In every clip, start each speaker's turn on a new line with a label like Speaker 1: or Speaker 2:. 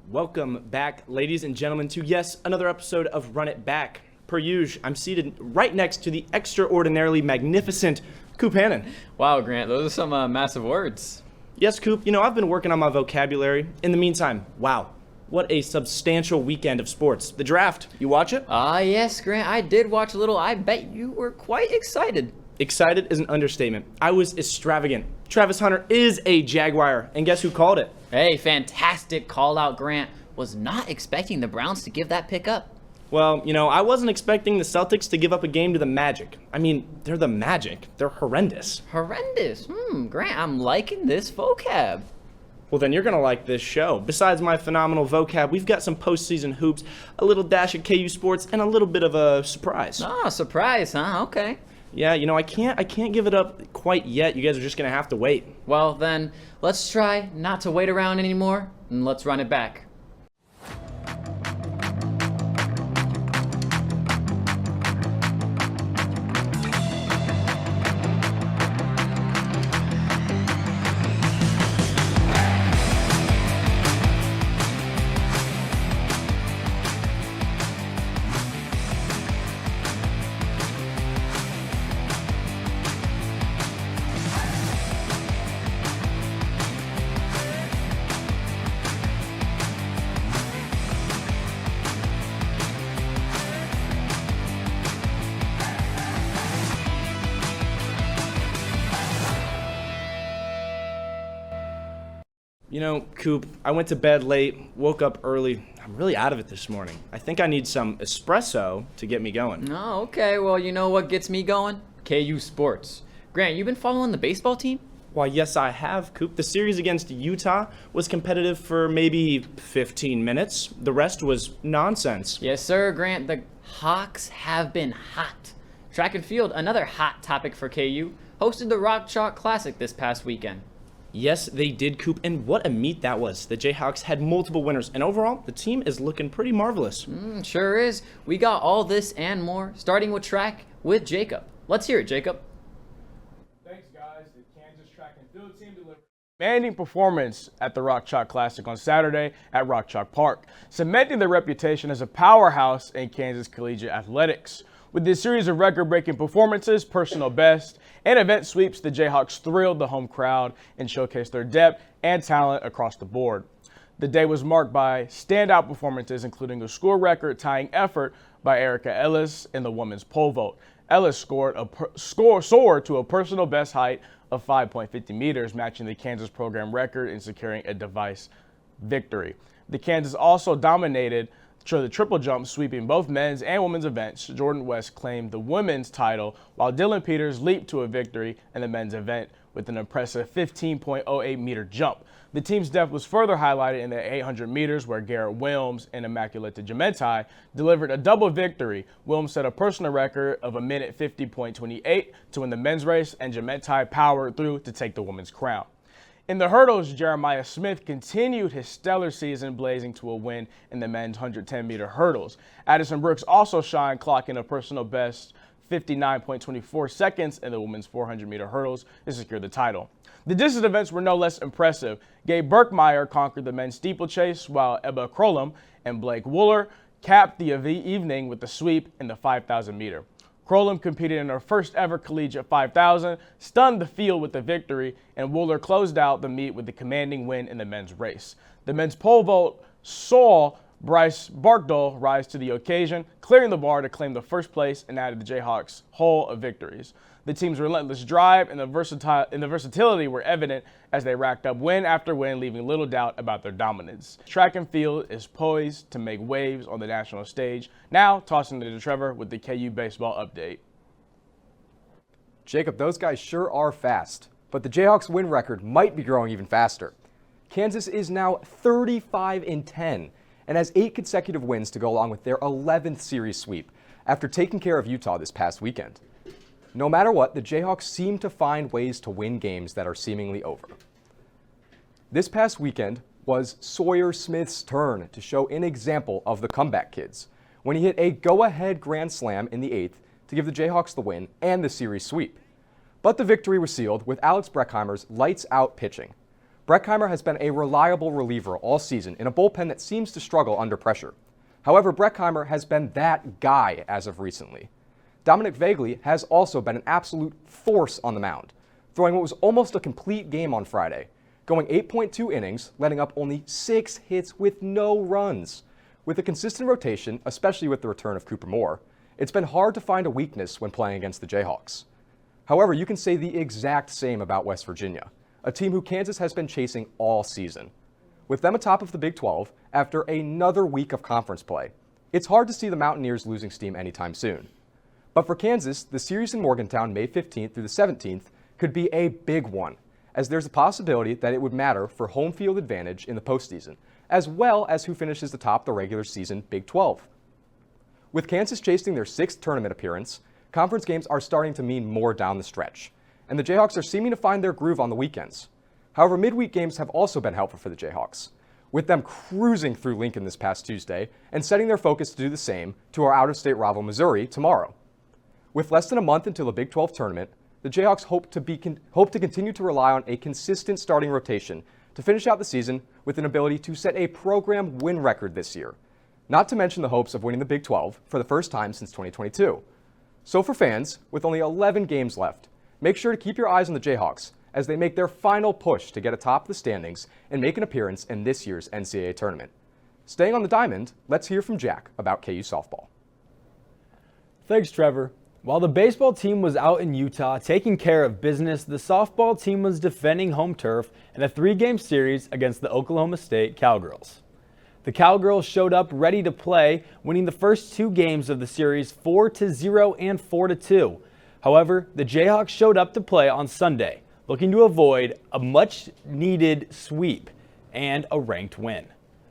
Speaker 1: Welcome back, ladies and gentlemen, to another episode of Run It Back. Per usual, I'm seated right next to the extraordinarily magnificent Coop Hannon.
Speaker 2: Wow, Grant, those are some massive words.
Speaker 1: Yes, Coop, I've been working on my vocabulary. In the meantime, wow, what a substantial weekend of sports. The draft, you watch it?
Speaker 2: Yes, Grant, I did watch a little. I bet you were quite excited.
Speaker 1: Excited is an understatement. I was extravagant. Travis Hunter is a Jaguar, and guess who called it?
Speaker 2: Hey, fantastic call out, Grant. Was not expecting the Browns to give that pick up.
Speaker 1: Well, I wasn't expecting the Celtics to give up a game to the Magic. I mean, they're the Magic. They're horrendous.
Speaker 2: Horrendous? Grant, I'm liking this vocab.
Speaker 1: Well, then you're going to like this show. Besides my phenomenal vocab, we've got some postseason hoops, a little dash of KU sports, and a little bit of a surprise.
Speaker 2: Ah, surprise, huh? Okay.
Speaker 1: Yeah, I can't give it up quite yet. You guys are just going to have to wait.
Speaker 2: Well, then, let's try not to wait around anymore, and let's run it back.
Speaker 1: Coop, I went to bed late, woke up early. I'm really out of it this morning. I think I need some espresso to get me going.
Speaker 2: Oh, okay. Well, you know what gets me going? KU sports. Grant, you been following the baseball team?
Speaker 1: Why, yes, I have, Coop. The series against Utah was competitive for maybe 15 minutes. The rest was nonsense.
Speaker 2: Yes, sir, Grant. The Hawks have been hot. Track and field, another hot topic for KU, hosted the Rock Chalk Classic this past weekend.
Speaker 1: Yes, they did, Coop, and what a meet that was. The Jayhawks had multiple winners, and overall, the team is looking pretty marvelous.
Speaker 2: Sure is. We got all this and more, starting with track with Jacob. Let's hear it, Jacob.
Speaker 3: Thanks, guys. The Kansas track and field team delivered commanding performance at the Rock Chalk Classic on Saturday at Rock Chalk Park, cementing their reputation as a powerhouse in Kansas collegiate athletics. With this series of record-breaking performances, personal best, and event sweeps, the Jayhawks thrilled the home crowd and showcased their depth and talent across the board. The day was marked by standout performances, including a score record-tying effort by Erica Ellis in the women's pole vault. Ellis soared to a personal best height of 5.50 meters, matching the Kansas program record and securing a device victory. The Kansas also dominated the triple jump, sweeping both men's and women's events. Jordan West claimed the women's title, while Dylan Peters leaped to a victory in the men's event with an impressive 15.08 meter jump. The team's depth was further highlighted in the 800 meters, where Garrett Wilms and Immaculate Gementai delivered a double victory. Wilms set a personal record of a minute 50.28 to win the men's race, and Gementai powered through to take the women's crown. In the hurdles, Jeremiah Smith continued his stellar season, blazing to a win in the men's 110-meter hurdles. Addison Brooks also shined, clocking a personal best 59.24 seconds in the women's 400-meter hurdles to secure the title. The distance events were no less impressive. Gabe Berkmeyer conquered the men's steeplechase, while Ebba Krolum and Blake Wooler capped the evening with the sweep in the 5,000-meter. Krolum competed in her first ever collegiate 5,000, stunned the field with the victory, and Wooler closed out the meet with the commanding win in the men's race. The men's pole vault saw Bryce Barkdale rise to the occasion, clearing the bar to claim the first place and added the Jayhawks' haul of victories. The team's relentless drive and the versatility were evident as they racked up win after win, leaving little doubt about their dominance. Track and field is poised to make waves on the national stage. Now, tossing it to Trevor with the KU baseball update.
Speaker 4: Jacob, those guys sure are fast, but the Jayhawks' win record might be growing even faster. Kansas is now 35-10 and has 8 consecutive wins to go along with their 11th series sweep after taking care of Utah this past weekend. No matter what, the Jayhawks seem to find ways to win games that are seemingly over. This past weekend was Sawyer Smith's turn to show an example of the comeback kids when he hit a go-ahead grand slam in the 8th to give the Jayhawks the win and the series sweep. But the victory was sealed with Alex Breckheimer's lights-out pitching. Breckheimer has been a reliable reliever all season in a bullpen that seems to struggle under pressure. However, Breckheimer has been that guy as of recently. Dominic Vagley has also been an absolute force on the mound, throwing what was almost a complete game on Friday, going 8.2 innings, letting up only 6 hits with no runs. With a consistent rotation, especially with the return of Cooper Moore, it's been hard to find a weakness when playing against the Jayhawks. However, you can say the exact same about West Virginia, a team who Kansas has been chasing all season. With them atop of the Big 12 after another week of conference play, it's hard to see the Mountaineers losing steam anytime soon. But for Kansas, the series in Morgantown May 15th through the 17th could be a big one, as there's a possibility that it would matter for home field advantage in the postseason, as well as who finishes atop the regular season Big 12. With Kansas chasing their 6th tournament appearance, conference games are starting to mean more down the stretch, and the Jayhawks are seeming to find their groove on the weekends. However, midweek games have also been helpful for the Jayhawks, with them cruising through Lincoln this past Tuesday and setting their focus to do the same to our out-of-state rival Missouri tomorrow. With less than a month until the Big 12 tournament, the Jayhawks hope to continue to rely on a consistent starting rotation to finish out the season with an ability to set a program win record this year, not to mention the hopes of winning the Big 12 for the first time since 2022. So for fans, with only 11 games left, make sure to keep your eyes on the Jayhawks as they make their final push to get atop the standings and make an appearance in this year's NCAA tournament. Staying on the diamond, let's hear from Jack about KU softball.
Speaker 3: Thanks, Trevor. While the baseball team was out in Utah taking care of business, the softball team was defending home turf in a 3-game series against the Oklahoma State Cowgirls. The Cowgirls showed up ready to play, winning the first 2 games of the series 4-0 and 4-2. However, the Jayhawks showed up to play on Sunday, looking to avoid a much-needed sweep and a ranked win.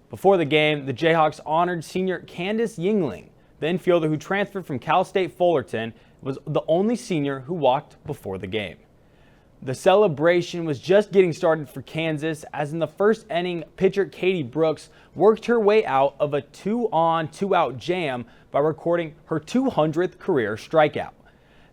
Speaker 3: Before the game, the Jayhawks honored senior Candace Yingling, the infielder who transferred from Cal State Fullerton, was the only senior who walked before the game. The celebration was just getting started for Kansas, as in the first inning, pitcher Katie Brooks worked her way out of a 2-on, 2-out jam by recording her 200th career strikeout.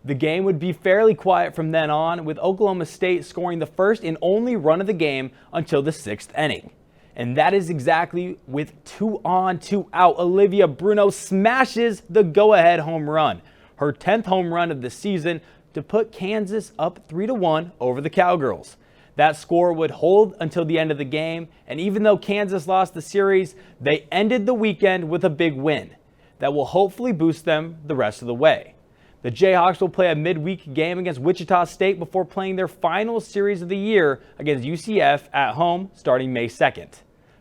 Speaker 3: The game would be fairly quiet from then on, with Oklahoma State scoring the first and only run of the game until the 6th inning. And that is exactly with 2-on, 2-out. Olivia Bruno smashes the go-ahead home run, her 10th home run of the season, to put Kansas up 3-1 over the Cowgirls. That score would hold until the end of the game, and even though Kansas lost the series, they ended the weekend with a big win that will hopefully boost them the rest of the way. The Jayhawks will play a midweek game against Wichita State before playing their final series of the year against UCF at home starting May 2nd.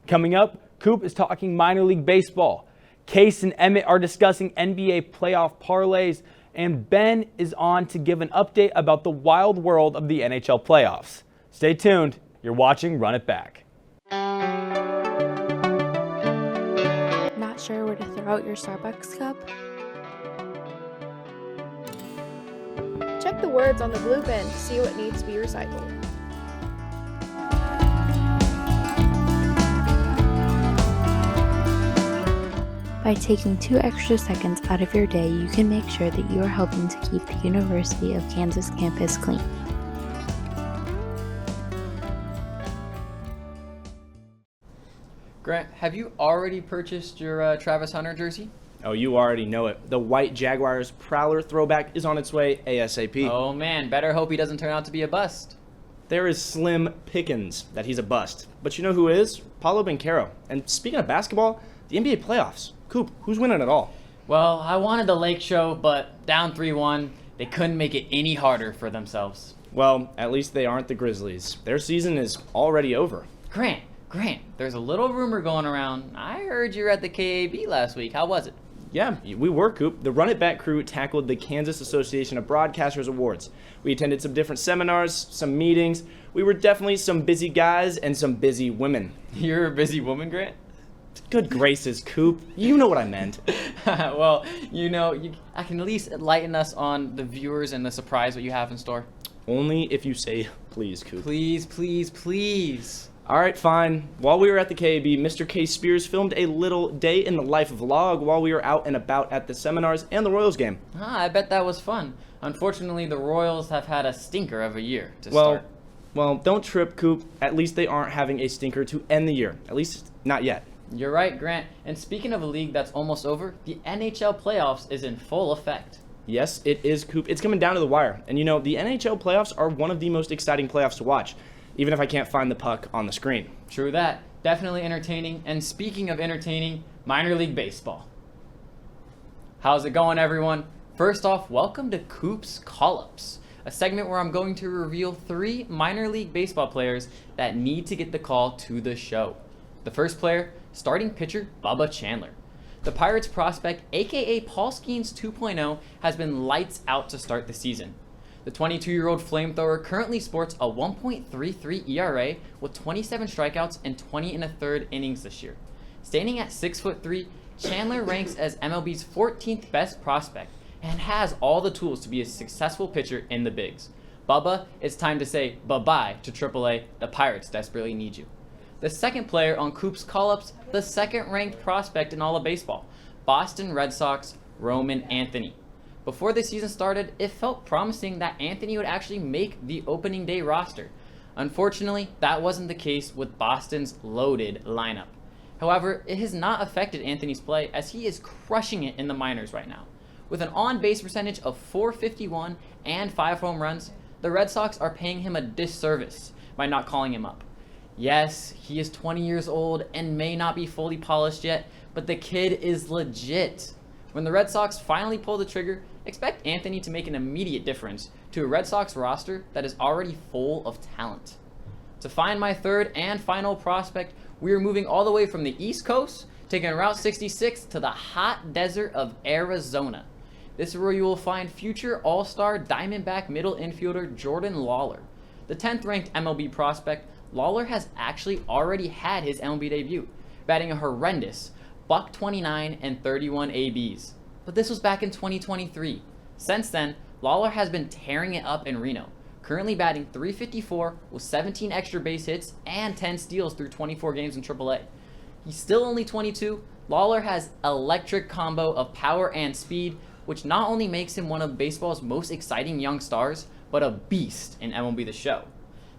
Speaker 3: Coming up, Coop is talking minor league baseball. Case and Emmett are discussing NBA playoff parlays, and Ben is on to give an update about the wild world of the NHL playoffs. Stay tuned. You're watching Run It Back.
Speaker 5: Not sure where to throw out your Starbucks cup? Check the words on the blue bin to see what needs to be recycled. By taking 2 extra seconds out of your day, you can make sure that you are helping to keep the University of Kansas campus clean.
Speaker 2: Grant, have you already purchased your Travis Hunter jersey?
Speaker 1: Oh, you already know it. The white Jaguars Prowler throwback is on its way ASAP.
Speaker 2: Oh man, better hope he doesn't turn out to be a bust.
Speaker 1: There is slim pickings that he's a bust. But you know who is? Paulo Banchero. And speaking of basketball, the NBA playoffs. Coop, who's winning it all?
Speaker 2: Well, I wanted the Lake Show, but down 3-1, they couldn't make it any harder for themselves.
Speaker 1: Well, at least they aren't the Grizzlies. Their season is already over.
Speaker 2: Grant, there's a little rumor going around. I heard you were at the KAB last week. How was it?
Speaker 1: Yeah, we were, Coop. The Run It Back crew tackled the Kansas Association of Broadcasters Awards. We attended some different seminars, some meetings. We were definitely some busy guys and some busy women.
Speaker 2: You're a busy woman, Grant?
Speaker 1: Good gracious, Coop. You know what I meant.
Speaker 2: Well, I can at least enlighten us on the viewers and the surprise what you have in store.
Speaker 1: Only if you say please, Coop.
Speaker 2: Please, please, please.
Speaker 1: All right, fine. While we were at the KAB, Mr. K. Spears filmed a little day in the life vlog while we were out and about at the seminars and the Royals game.
Speaker 2: I bet that was fun. Unfortunately, the Royals have had a stinker of a year to start.
Speaker 1: Well, don't trip, Coop. At least they aren't having a stinker to end the year. At least not yet.
Speaker 2: You're right, Grant. And speaking of a league that's almost over, the NHL playoffs is in full effect.
Speaker 1: Yes, it is, Coop. It's coming down to the wire. And the NHL playoffs are one of the most exciting playoffs to watch, even if I can't find the puck on the screen.
Speaker 2: True that. Definitely entertaining. And speaking of entertaining, minor league baseball. How's it going, everyone? First off, welcome to Coop's Call-Ups, a segment where I'm going to reveal 3 minor league baseball players that need to get the call to the show. The first player, starting pitcher Bubba Chandler. The Pirates prospect, aka Paul Skeens 2.0, has been lights out to start the season. The 22-year-old flamethrower currently sports a 1.33 ERA with 27 strikeouts and 20 1/3 innings this year. Standing at 6'3", Chandler ranks as MLB's 14th best prospect and has all the tools to be a successful pitcher in the bigs. Bubba, it's time to say bye-bye to AAA. The Pirates desperately need you. The second player on Coop's Call-Ups, the second-ranked prospect in all of baseball, Boston Red Sox, Roman Anthony. Before the season started, it felt promising that Anthony would actually make the opening day roster. Unfortunately, that wasn't the case with Boston's loaded lineup. However, it has not affected Anthony's play as he is crushing it in the minors right now. With an on-base percentage of .451 and 5 home runs, the Red Sox are paying him a disservice by not calling him up. Yes, he is 20 years old and may not be fully polished yet, but the kid is legit. When the Red Sox finally pull the trigger, expect Anthony to make an immediate difference to a Red Sox roster that is already full of talent. To find my third and final prospect, we are moving all the way from the East Coast, taking Route 66 to the hot desert of Arizona. This is where you will find future All-Star Diamondback middle infielder Jordan Lawler. The 10th ranked MLB prospect, Lawler has actually already had his MLB debut, batting a horrendous .29 and 31 ABs. But this was back in 2023. Since then, Lawler has been tearing it up in Reno, currently batting .354 with 17 extra base hits and 10 steals through 24 games in AAA. He's still only 22. Lawler has electric combo of power and speed, which not only makes him one of baseball's most exciting young stars, but a beast in MLB The Show.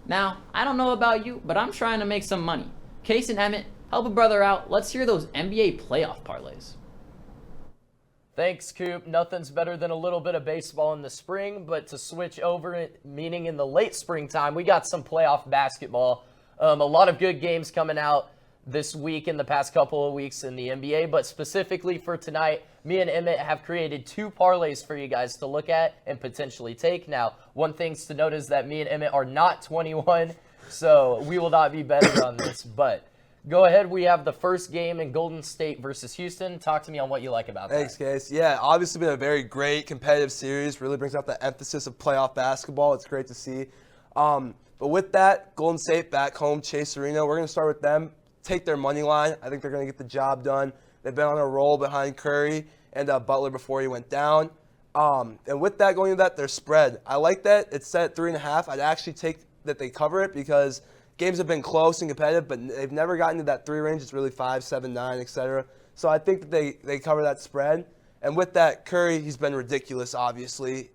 Speaker 2: Now, I don't know about you, but I'm trying to make some money. Case and Emmett, help a brother out. Let's hear those NBA playoff parlays.
Speaker 6: Thanks, Coop. Nothing's better than a little bit of baseball in the spring, but to switch over, meaning in the late springtime, we got some playoff basketball. A lot of good games coming out this week and the past couple of weeks in the NBA, but specifically for tonight, me and Emmett have created 2 parlays for you guys to look at and potentially take. Now, one thing to note is that me and Emmett are not 21, so we will not be betting on this, but go ahead. We have the first game in Golden State versus Houston. Talk to me on what you like about that.
Speaker 7: Thanks, Case. Yeah, obviously been a very great competitive series. Really brings out the emphasis of playoff basketball. It's great to see. But with that, Golden State back home, Chase Arena. We're going to start with them. Take their money line. I think they're going to get the job done. They've been on a roll behind Curry and Butler before he went down. And with that, going into that, their spread. I like that. It's set at 3.5. I'd actually take that they cover it because games have been close and competitive, but they've never gotten to that 3 range. It's really 5, 7, 9, etc. So I think that they cover that spread. And with that, Curry, he's been ridiculous, obviously.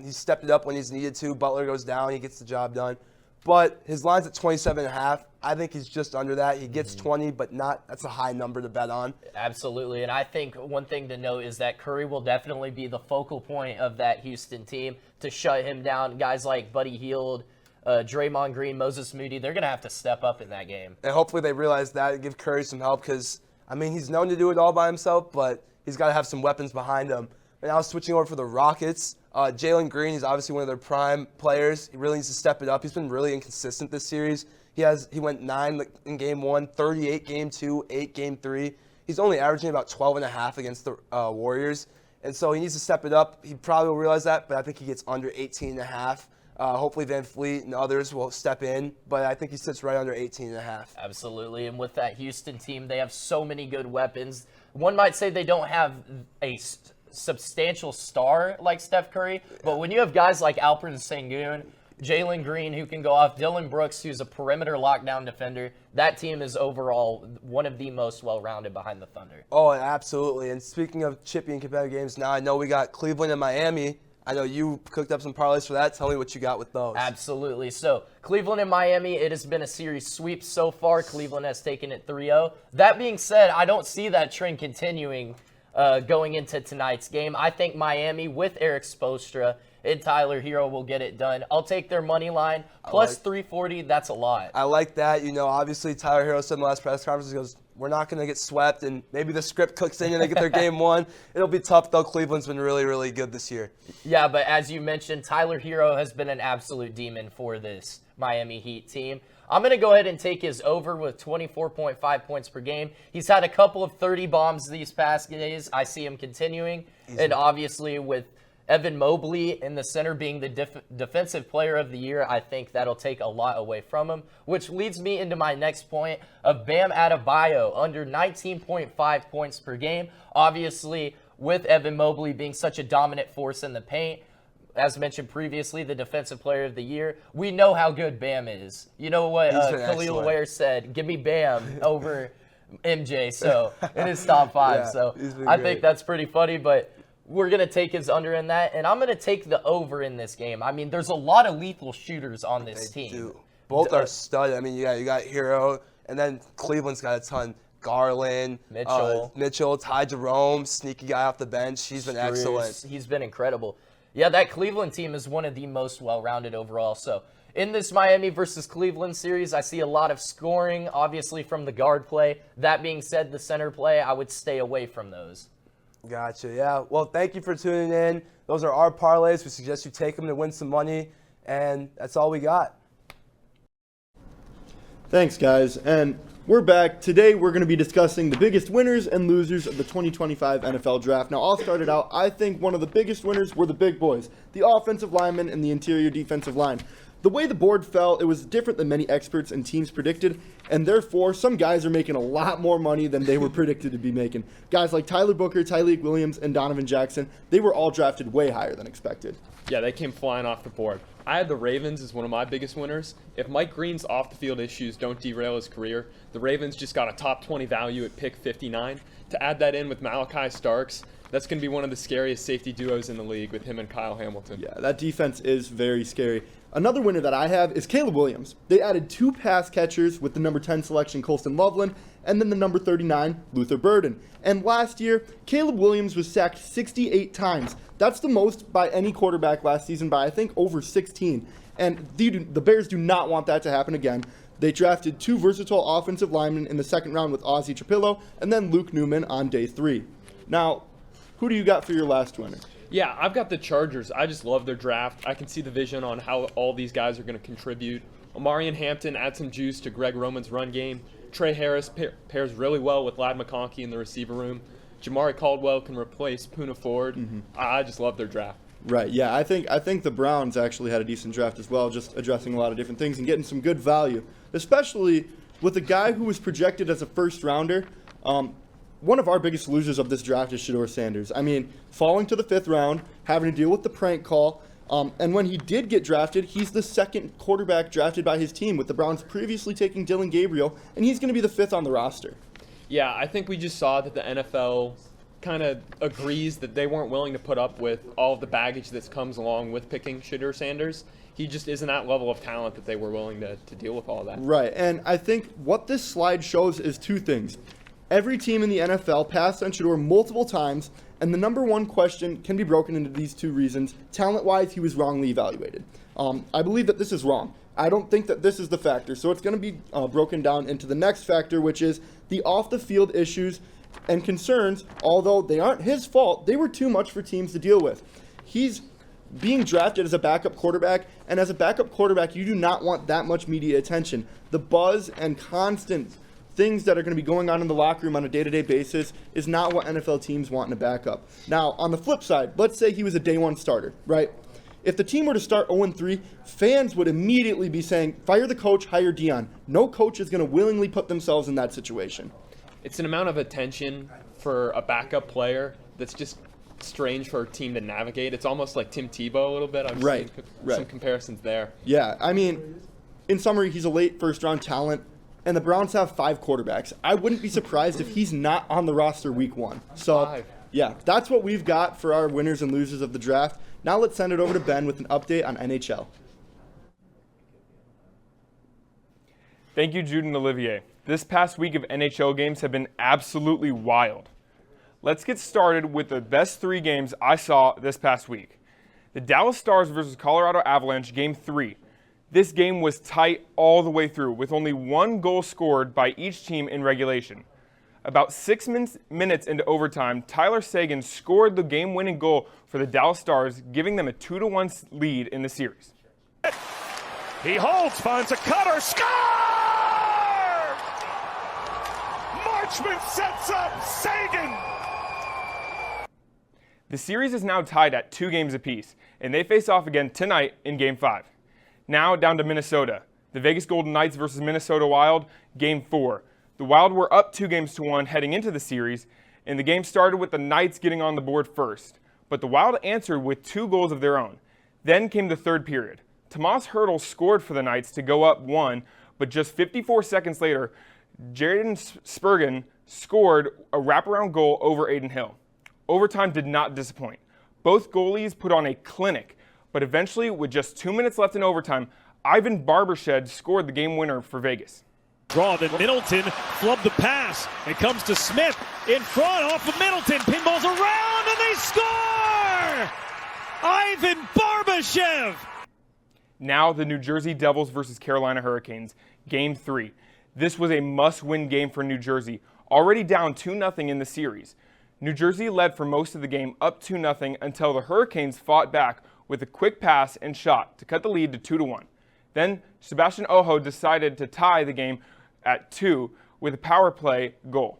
Speaker 7: He's stepped it up when he's needed to. Butler goes down. He gets the job done. But his line's at 27.5. I think he's just under that. He gets 20, but not. That's a high number to bet on.
Speaker 6: Absolutely. And I think one thing to note is that Curry will definitely be the focal point of that Houston team to shut him down. Guys like Buddy Hield, Draymond Green, Moses Moody, they're going to have to step up in that game.
Speaker 7: And hopefully they realize that and give Curry some help because, I mean, he's known to do it all by himself, but he's got to have some weapons behind him. And now switching over for the Rockets, Jalen Green, he's obviously one of their prime players. He really needs to step it up. He's been really inconsistent this series. He went 9 in game 1, 38 game 2, 8 game 3. He's only averaging about 12.5 against the Warriors. And so he needs to step it up. He probably will realize that, but I think he gets under 18.5. Hopefully Van Fleet and others will step in, but I think he sits right under 18.5.
Speaker 6: Absolutely. And with that Houston team, they have so many good weapons. One might say they don't have a substantial star like Steph Curry, but when you have guys like Alperen Sengun, Jalen Green, who can go off, Dylan Brooks, who's a perimeter lockdown defender, that team is overall one of the most well-rounded behind the Thunder.
Speaker 7: Oh, absolutely. And speaking of chippy and competitive games, now I know we got Cleveland and Miami. I know you cooked up some parlays for that. Tell me what you got with those.
Speaker 6: Absolutely. So Cleveland and Miami, it has been a series sweep so far. Cleveland has taken it 3-0. That being said, I don't see that trend continuing going into tonight's game. I think Miami with Eric Spoelstra and Tyler Hero will get it done. I'll take their money line. Plus 340, that's a lot.
Speaker 7: I like that. You know, obviously Tyler Hero said in the last press conference, he goes, we're not going to get swept, and maybe the script cooks in and they get their game won. It'll be tough, though. Cleveland's been really, really good this year.
Speaker 6: Yeah, but as you mentioned, Tyler Hero has been an absolute demon for this Miami Heat team. I'm going to go ahead and take his over with 24.5 points per game. He's had a couple of 30 bombs these past days. I see him continuing. And obviously with Evan Mobley in the center being the defensive player of the year, I think that'll take a lot away from him, which leads me into my next point of Bam Adebayo, under 19.5 points per game. Obviously, with Evan Mobley being such a dominant force in the paint, as mentioned previously, the defensive player of the year, we know how good Bam is. You know what Khalil Ware said, give me Bam over MJ, so in his top 5.
Speaker 7: Yeah,
Speaker 6: so
Speaker 7: I
Speaker 6: think that's pretty funny, but we're going to take his under in that, and I'm going to take the over in this game. I mean, there's a lot of lethal shooters on this team.
Speaker 7: Dude, both are stud. I mean, you got Hero, and then Cleveland's got a ton. Garland, Mitchell, Ty Jerome, sneaky guy off the bench. He's been excellent.
Speaker 6: He's been incredible. Yeah, that Cleveland team is one of the most well-rounded overall. So in this Miami versus Cleveland series, I see a lot of scoring, obviously, from the guard play. That being said, the center play, I would stay away from those.
Speaker 7: Gotcha, yeah. Well, thank you for tuning in. Those are our parlays. We suggest you take them to win some money, and that's all we got.
Speaker 8: Thanks, guys. And we're back. Today, we're going to be discussing the biggest winners and losers of the 2025 NFL Draft. Now, I'll start it out. I think one of the biggest winners were the big boys, the offensive linemen and the interior defensive line. The way the board fell, it was different than many experts and teams predicted, and therefore, some guys are making a lot more money than they were predicted to be making. Guys like Tyler Booker, Tyleik Williams, and Donovan Jackson, they were all drafted way higher than expected.
Speaker 9: Yeah, they came flying off the board. I had the Ravens as one of my biggest winners. If Mike Green's off-the-field issues don't derail his career, the Ravens just got a top 20 value at pick 59. To add that in with Malachi Starks, that's going to be one of the scariest safety duos in the league with him and Kyle Hamilton.
Speaker 8: Yeah, that defense is very scary. Another winner that I have is Caleb Williams. They added 2 pass catchers with the number 10 selection, Colston Loveland, and then the number 39, Luther Burden. And last year, Caleb Williams was sacked 68 times. That's the most by any quarterback last season by, I think, over 16. And the Bears do not want that to happen again. They drafted 2 versatile offensive linemen in the second round with Ozzie Trapillo and then Luke Newman on day 3. Now, who do you got for your last winner?
Speaker 9: Yeah, I've got the Chargers. I just love their draft. I can see the vision on how all these guys are going to contribute. Omarion Hampton adds some juice to Greg Roman's run game. Trey Harris pairs really well with Ladd McConkey in the receiver room. Jamari Caldwell can replace Poona Ford. I just love their draft.
Speaker 8: Right, yeah, I think the Browns actually had a decent draft as well, just addressing a lot of different things and getting some good value, especially with a guy who was projected as a first-rounder. One of our biggest losers of this draft is Shedeur Sanders. I mean, falling to the 5th round, having to deal with the prank call, and when he did get drafted, he's the second quarterback drafted by his team, with the Browns previously taking Dylan Gabriel, and he's going to be the 5th on the roster.
Speaker 9: Yeah, I think we just saw that the NFL kind of agrees that they weren't willing to put up with all of the baggage that comes along with picking Shedeur Sanders. He just isn't that level of talent that they were willing to deal with all of that.
Speaker 8: Right, and I think what this slide shows is 2 things. Every team in the NFL passed on Shedeur multiple times, and the number one question can be broken into these 2 reasons. Talent-wise, he was wrongly evaluated. I believe that this is wrong. I don't think that this is the factor, so it's going to be broken down into the next factor, which is the off-the-field issues and concerns. Although they aren't his fault, they were too much for teams to deal with. He's being drafted as a backup quarterback, and as a backup quarterback, you do not want that much media attention. The buzz and constant things that are going to be going on in the locker room on a day-to-day basis is not what NFL teams want in a backup. Now, on the flip side, let's say he was a day 1 starter, right? If the team were to start 0-3, fans would immediately be saying, fire the coach, hire Dion. No coach is going to willingly put themselves in that situation.
Speaker 9: It's an amount of attention for a backup player that's just strange for a team to navigate. It's almost like Tim Tebow a little bit. I've seen some comparisons there.
Speaker 8: Yeah, I mean, in summary, he's a late first-round talent, and the Browns have 5 quarterbacks. I wouldn't be surprised if he's not on the roster week 1. So,
Speaker 9: 5.
Speaker 8: Yeah, that's what we've got for our winners and losers of the draft. Now let's send it over to Ben with an update on NHL.
Speaker 3: Thank you, Jude and Olivier. This past week of NHL games have been absolutely wild. Let's get started with the best 3 games I saw this past week. The Dallas Stars versus Colorado Avalanche, Game 3. This game was tight all the way through, with only 1 goal scored by each team in regulation. About 6 minutes into overtime, Tyler Seguin scored the game-winning goal for the Dallas Stars, giving them a 2-1 lead in the series.
Speaker 10: He holds, finds a cutter, score! Marchment sets up Seguin!
Speaker 3: The series is now tied at 2 games apiece, and they face off again tonight in Game 5. Now down to Minnesota. The Vegas Golden Knights versus Minnesota Wild, Game 4. The Wild were up 2-1 heading into the series, and the game started with the Knights getting on the board first. But the Wild answered with 2 goals of their own. Then came the third period. Tomas Hertl scored for the Knights to go up 1, but just 54 seconds later, Jaden Spurgeon scored a wraparound goal over Adin Hill. Overtime did not disappoint. Both goalies put on a clinic, but eventually, with just 2 minutes left in overtime, Ivan Barbashev scored the game winner for Vegas.
Speaker 10: Draw, then Middleton flubbed the pass. It comes to Smith in front off of Middleton. Pinballs around and they score! Ivan Barbashev!
Speaker 3: Now the New Jersey Devils versus Carolina Hurricanes, Game 3. This was a must-win game for New Jersey, already down 2-0 in the series. New Jersey led for most of the game up 2-0 until the Hurricanes fought back with a quick pass and shot to cut the lead to 2-1. Then Sebastian Aho decided to tie the game at 2 with a power play goal.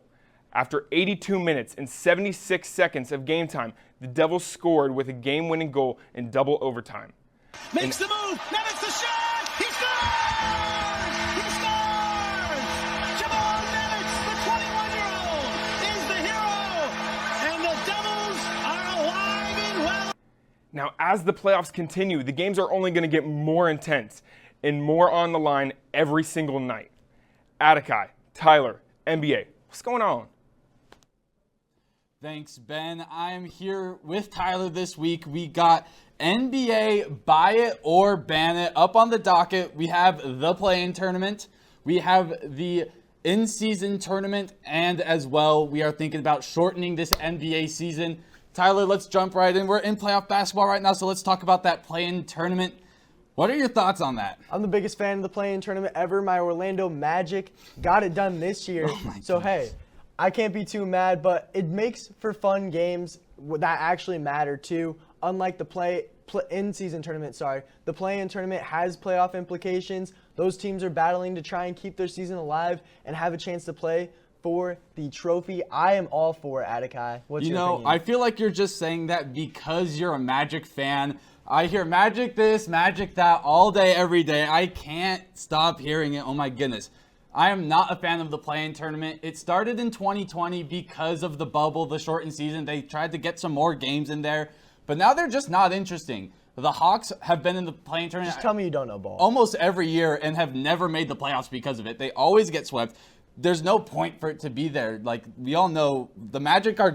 Speaker 3: After 82 minutes and 76 seconds of game time, the Devils scored with a game-winning goal in double overtime.
Speaker 10: Makes the move, now it's the shot! He scores! He scores! Jamal Nemitz, the 21-year-old, is the hero! And the Devils are alive and well.
Speaker 3: Now, as the playoffs continue, the games are only going to get more intense and more on the line every single night. Atakai, Tyler, NBA, what's going on?
Speaker 11: Thanks, Ben. I'm here with Tyler this week. We got NBA Buy It or Ban It up on the docket. We have the play-in tournament. We have the in-season tournament, and as well, we are thinking about shortening this NBA season. Tyler, let's jump right in. We're in playoff basketball right now, so let's talk about that play-in tournament. What are your thoughts on that?
Speaker 12: I'm the biggest fan of the play-in tournament ever. My Orlando Magic got it done this year. So, hey, I can't be too mad, but it makes for fun games that actually matter, too. Unlike the in-season tournament, the play-in tournament has playoff implications. Those teams are battling to try and keep their season alive and have a chance to play for the trophy. I am all for it, Atakai. What's your opinion?
Speaker 11: I feel like you're just saying that because you're a Magic fan. I hear Magic this, Magic that all day, every day. I can't stop hearing it. Oh my goodness. I am not a fan of the play-in tournament. It started in 2020 because of the bubble, the shortened season. They tried to get some more games in there, but now they're just not interesting. The Hawks have been in the play-in tournament.
Speaker 12: Just tell me you don't know ball.
Speaker 11: Almost every year and have never made the playoffs because of it. They always get swept. There's no point for it to be there. Like, we all know, the Magic are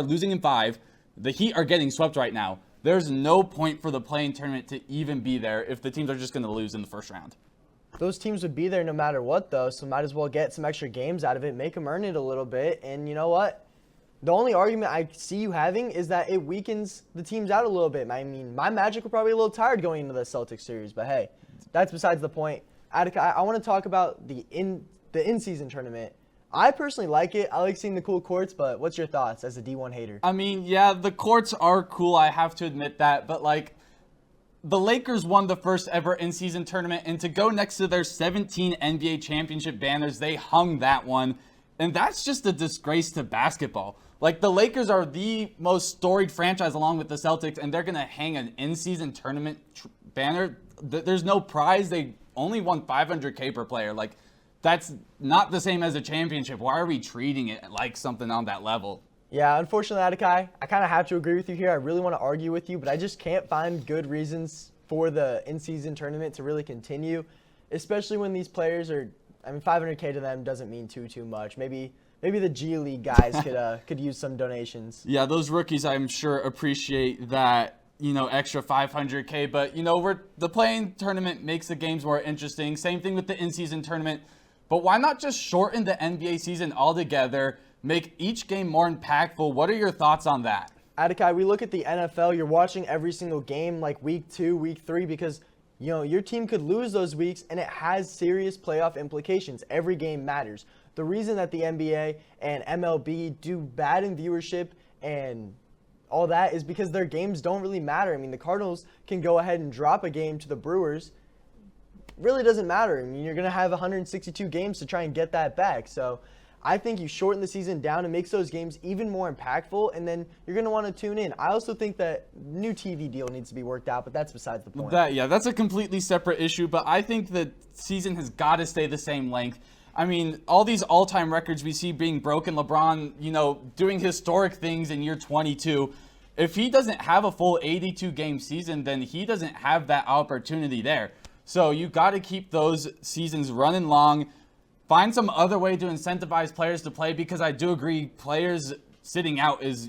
Speaker 11: losing in 5. The Heat are getting swept right now. There's no point for the play-in tournament to even be there if the teams are just going to lose in the first round.
Speaker 12: Those teams would be there no matter what, though, so might as well get some extra games out of it, make them earn it a little bit. And you know what? The only argument I see you having is that it weakens the teams out a little bit. I mean, my Magic were probably a little tired going into the Celtics series, but hey, that's besides the point. Attica, I want to talk about the in-season tournament. I personally like it. I like seeing the cool courts, but what's your thoughts as a D1 hater?
Speaker 11: I mean, yeah, the courts are cool. I have to admit that. But, like, the Lakers won the first ever in-season tournament, and to go next to their 17 NBA championship banners, they hung that one. And that's just a disgrace to basketball. Like, the Lakers are the most storied franchise along with the Celtics, and they're going to hang an in-season tournament banner. There's no prize. They only won $500K per player. Like, that's not the same as a championship. Why are we treating it like something on that level?
Speaker 12: Yeah, unfortunately, Atakai, I kind of have to agree with you here. I really want to argue with you, but I just can't find good reasons for the in-season tournament to really continue, especially when these players are, I mean, $500K to them doesn't mean too much. Maybe the G League guys could use some donations.
Speaker 11: Yeah, those rookies, I'm sure, appreciate that extra 500K, but the play-in tournament makes the games more interesting. Same thing with the in-season tournament. But why not just shorten the NBA season altogether, make each game more impactful? What are your thoughts on that?
Speaker 12: Adekai, we look at the NFL, you're watching every single game like week 2, week 3, because your team could lose those weeks and it has serious playoff implications. Every game matters. The reason that the NBA and MLB do bad in viewership and all that is because their games don't really matter. I mean, the Cardinals can go ahead and drop a game to the Brewers. Really doesn't matter. I mean, you're going to have 162 games to try and get that back. So I think you shorten the season down and makes those games even more impactful, and then you're going to want to tune in. I also think that new TV deal needs to be worked out, but that's besides the point.
Speaker 11: That's a completely separate issue, but I think the season has got to stay the same length. I mean, all these all-time records we see being broken, LeBron, doing historic things in year 22. If he doesn't have a full 82-game season, then he doesn't have that opportunity there. So you got to keep those seasons running long. Find some other way to incentivize players to play, because I do agree players sitting out is,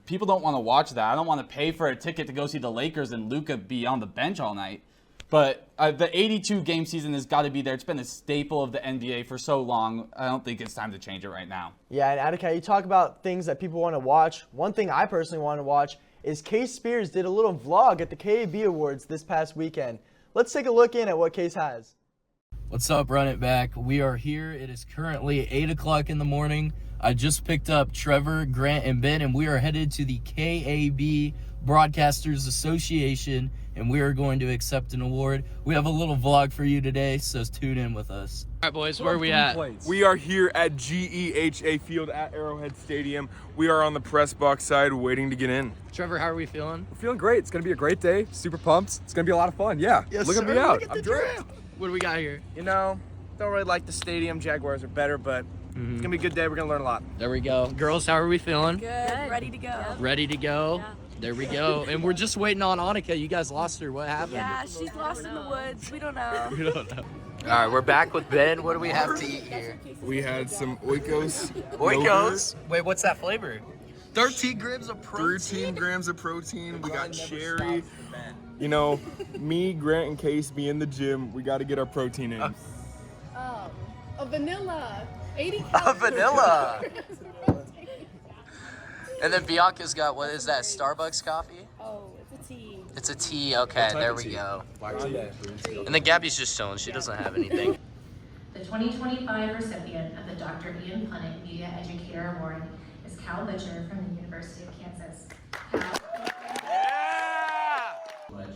Speaker 11: people don't want to watch that. I don't want to pay for a ticket to go see the Lakers and Luka be on the bench all night. But the 82-game season has got to be there. It's been a staple of the NBA for so long. I don't think it's time to change it right now.
Speaker 12: Yeah, and Adekai, you talk about things that people want to watch. One thing I personally want to watch is Case Spears did a little vlog at the KAB Awards this past weekend. Let's take a look in at what Case has.
Speaker 6: What's up, RunitBack? We are here. It is currently 8 o'clock in the morning. I just picked up Trevor, Grant, and Ben, and we are headed to the KAB Broadcasters Association, and we are going to accept an award. We have a little vlog for you today, so tune in with us. All right, boys, where are we at?
Speaker 3: We are here at GEHA Field at Arrowhead Stadium. We are on the press box side waiting to get in.
Speaker 6: Trevor, how are we feeling?
Speaker 4: We're feeling great. It's going to be a great day. Super pumped. It's going to be a lot of fun. Yeah.
Speaker 12: Yes,
Speaker 4: Look at
Speaker 12: sir.
Speaker 4: me out.
Speaker 12: Look at
Speaker 4: I'm
Speaker 12: the
Speaker 4: drunk.
Speaker 12: drip.
Speaker 6: What do we got here?
Speaker 13: Don't really like the stadium. Jaguars are better, but it's going to be a good day. We're going to learn a lot.
Speaker 6: There we go. Girls, how are we feeling?
Speaker 14: Good. Ready to go.
Speaker 6: Ready to go?
Speaker 14: Yeah.
Speaker 6: There we go. And we're just waiting on Annika. You guys lost her. What happened?
Speaker 14: Yeah, she's lost in the woods. We don't know.
Speaker 6: We don't know. All right, we're back with Ben. What do we have to eat here?
Speaker 3: We had some Oikos.
Speaker 6: Oikos? Wait, what's that flavor? 13 grams of protein.
Speaker 3: 13 grams of protein. We got cherry. Me, Grant, and Case be in the gym. We got to get our protein in.
Speaker 14: A vanilla. 80
Speaker 6: A vanilla. And then Bianca's got, what is that, Starbucks coffee?
Speaker 14: Oh, it's a tea.
Speaker 6: It's a tea. Okay, there we go. And then Gabby's just chilling. She doesn't have anything.
Speaker 15: The 2025 recipient of the Dr. Ian Punnett Media Educator Award is Cal Butcher from the University of Kansas.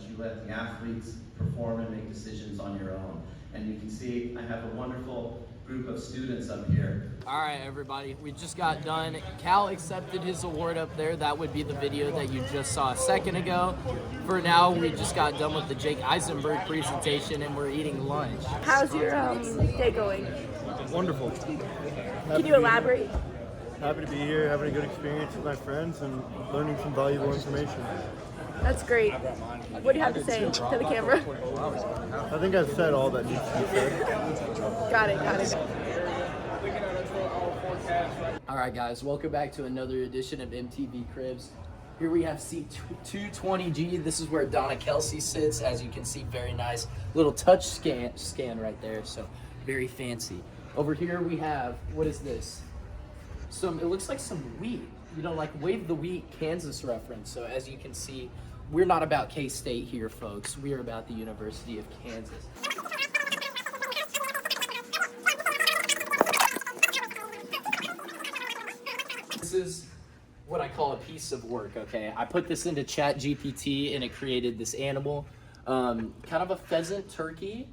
Speaker 16: You let the athletes perform and make decisions on your own. And you can see I have a wonderful group of students up here.
Speaker 6: All right, everybody, we just got done. Cal accepted his award up there. That would be the video that you just saw a second ago. For now, we just got done with the Jake Eisenberg presentation and we're eating lunch.
Speaker 14: How's your day going?
Speaker 17: Wonderful.
Speaker 14: Can you elaborate?
Speaker 17: Happy to be here, having a good experience with my friends and learning some valuable information.
Speaker 14: That's great. What do you have to say to the camera?
Speaker 17: I think I've said all that needs to be said.
Speaker 14: Got it.
Speaker 6: All right, guys, welcome back to another edition of MTV Cribs. Here we have seat 220G. This is where Donna Kelsey sits. As you can see, very nice little touch scan right there. So very fancy. Over here we have, what is this? It looks like some wheat. Like Wave the Wheat Kansas reference. So as you can see, we're not about K-State here, folks. We are about the University of Kansas. This is what I call a piece of work, okay? I put this into ChatGPT and it created this animal, kind of a pheasant turkey.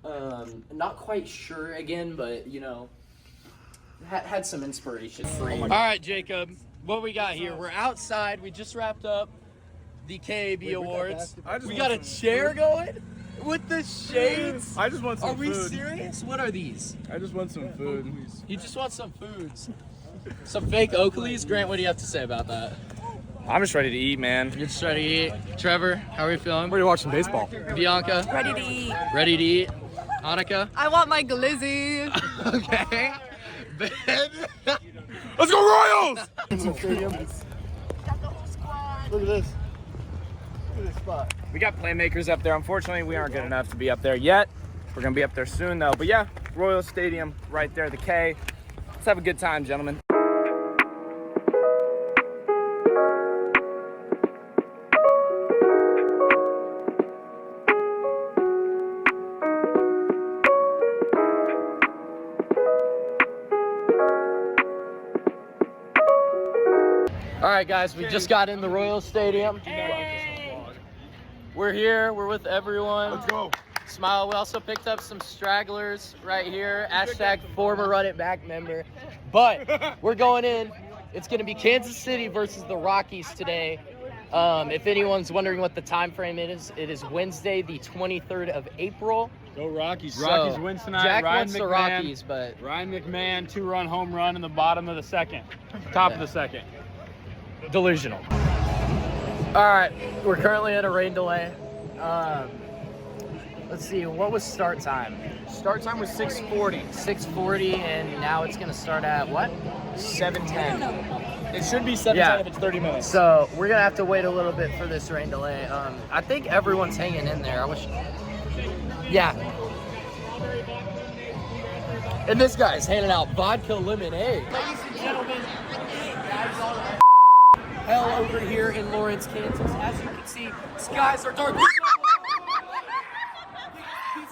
Speaker 6: Not quite sure again, but had some inspiration. All right, Jacob, what we got here? We're outside. We just wrapped up the KAB Awards. We got a chair going with the shades.
Speaker 3: I just want some food.
Speaker 6: Are we serious? What are these?
Speaker 3: I just want some food.
Speaker 6: You just want some foods. Some fake Oakleys? Grant, what do you have to say about that?
Speaker 1: I'm just ready to eat, man.
Speaker 6: You're just ready to eat. Trevor, how are we feeling?
Speaker 4: We're going to watch some baseball.
Speaker 6: Bianca?
Speaker 14: Ready to eat.
Speaker 6: Ready to eat. Annika?
Speaker 14: I want my glizzy.
Speaker 6: Okay. Ben?
Speaker 3: Let's go Royals!
Speaker 17: Look at this.
Speaker 12: spot.
Speaker 3: We got playmakers up there. Unfortunately, we aren't good enough to be up there yet. We're going to be up there soon, though. But yeah, Royal Stadium right there, the K. Let's have a good time, gentlemen.
Speaker 6: All right, guys, we just got in the Royal Stadium. We're here. We're with everyone. Let's go. Smile. We also picked up some stragglers right here. Hashtag former RunitBack member. But we're going in. It's going to be Kansas City versus the Rockies today. If anyone's wondering what the time frame it is Wednesday, the 23rd of April.
Speaker 3: Go Rockies.
Speaker 6: So,
Speaker 3: Rockies win tonight.
Speaker 6: Jack
Speaker 3: Ryan
Speaker 6: wants the
Speaker 3: McMahon,
Speaker 6: Rockies, but
Speaker 3: Ryan McMahon, 2-run home run in the bottom of the second. Top of the second.
Speaker 6: delusional. All right, we're currently at a rain delay. Let's see, what was start time?
Speaker 3: Start time was 6:40.
Speaker 6: 6:40, and now it's gonna start at what?
Speaker 3: 7:10. It should be 7:10
Speaker 6: Yeah.
Speaker 3: if it's 30 minutes.
Speaker 6: So we're gonna have to wait a little bit for this rain delay. I think everyone's hanging in there. I wish. Yeah. And this guy's handing out vodka lemonade. Ladies and gentlemen, hell over here in Lawrence, Kansas. As you can see, skies are dark. Piece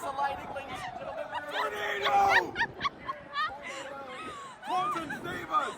Speaker 6: of lighting, ladies and gentlemen. Tornado! Colton, save us!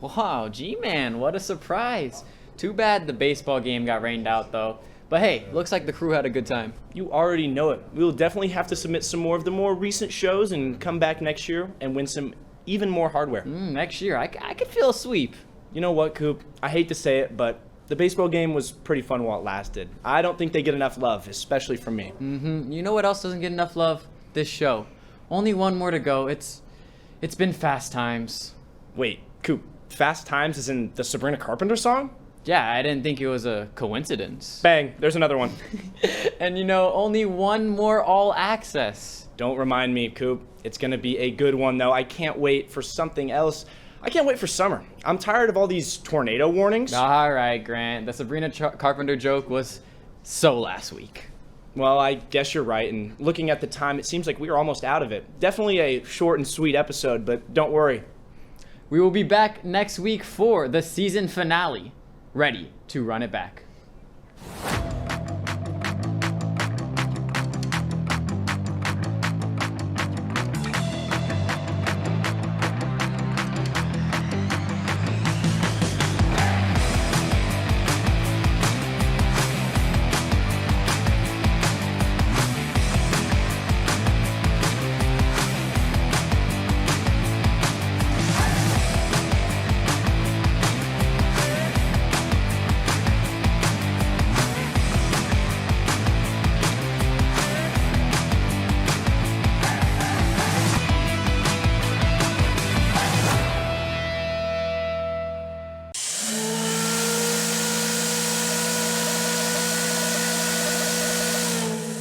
Speaker 2: Wow, G-Man, what a surprise. Too bad the baseball game got rained out, though. But hey, looks like the crew had a good time.
Speaker 1: You already know it. We will definitely have to submit some more of the more recent shows and come back next year and win some even more hardware.
Speaker 2: Next year, I could feel a sweep.
Speaker 1: You know what, Coop? I hate to say it, but the baseball game was pretty fun while it lasted. I don't think they get enough love, especially from me.
Speaker 2: You know what else doesn't get enough love? This show. Only one more to go. It's been Fast Times.
Speaker 1: Wait, Coop, Fast Times is in the Sabrina Carpenter song?
Speaker 2: Yeah, I didn't think it was a coincidence.
Speaker 1: Bang, there's another one.
Speaker 2: And you know, only one more all access.
Speaker 1: Don't remind me, Coop. It's gonna be a good one, though. I can't wait for something else. I can't wait for summer. I'm tired of all these tornado warnings.
Speaker 2: All right, Grant. The Sabrina Carpenter joke was so last week.
Speaker 1: Well, I guess you're right, and looking at the time, it seems like we are almost out of it. Definitely a short and sweet episode, but don't worry.
Speaker 2: We will be back next week for the season finale. Ready to run it back.